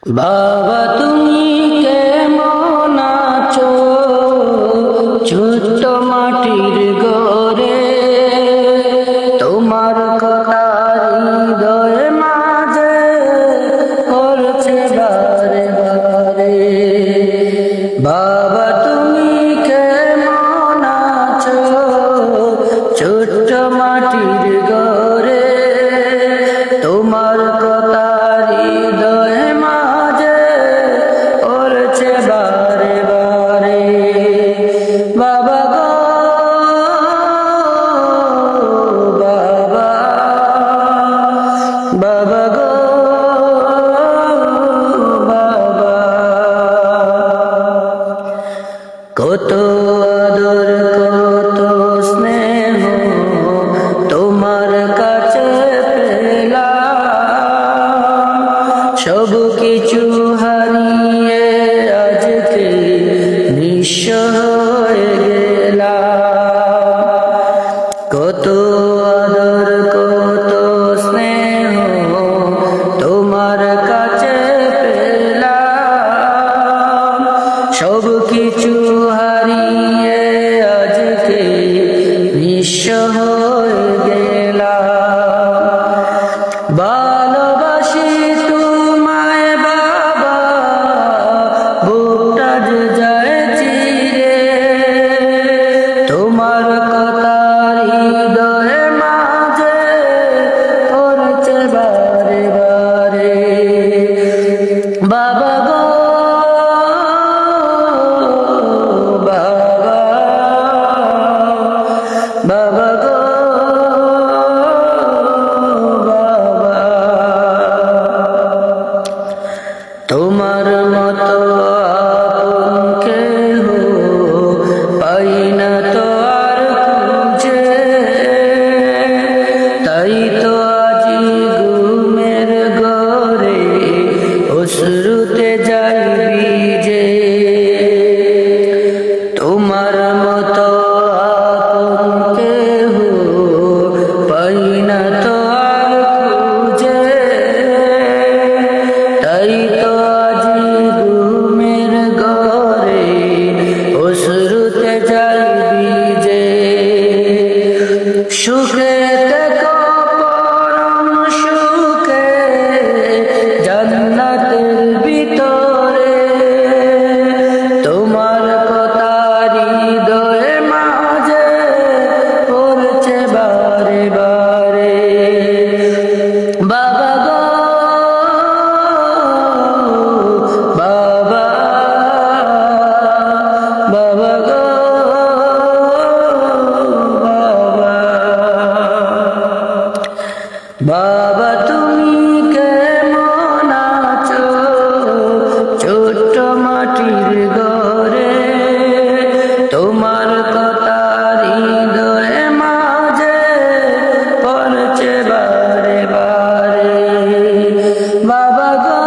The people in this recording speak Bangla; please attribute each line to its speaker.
Speaker 1: বাবা তুমি কেমন আছো ছোট্ট মাটির ঘরে, তোমার কথা হৃদয়ে মাঝে করছে বারে বারে। বাবা তুমি কেমন আছো ছোট্ট মাটির ঘরে, তোমার কথা হৃদয়ে মাঝে করছে বারে বারে। বাবা গো বাবা, বাবা গো বাবা, কত আদর কত স্নেহ তোমার কাছে পেলাম, সব কিছু হারিয়ে আজকে নিঃস্ব হয়ে গেলাম। কত আদর কত স্নেহ তোমার কাছে পেলাম, সব কিছু হারিয়ে আজকে নিঃস্ব হয়ে গেলাম। ভালোবাসি তোমায় বাবা, বুকটা যে যায় চিরে, তোমার কথা হৃদয়ে মাঝে করছে বারে বারে। বাবা গো বাবা, বাবা গো বাবা, তোমার মতো আপন কেহ পাই না তো আর খুঁজে, তাই তো আজি ঘুমের ঘরে অশ্রুতে যাই ভিজে। তোমার মতো আপন কেহ পাই না তো আর খুঁজে, তাই তো আজি ঘুমের ঘরে অশ্রুতে যাই ভিজে। সুখে থেকো পরম সুখে জান্নাতের ভিতরে, তোমার কথা হৃদয়ে মাঝে করছে বারে বারে। বাবা গো বাবা, বাবা গো বাবা, বাবা তুমি কেমন আছো ছোট্ট মাটির ঘরে, তোমার কথা হৃদয়ে মাঝে করছে বারে বারে। বাবা গো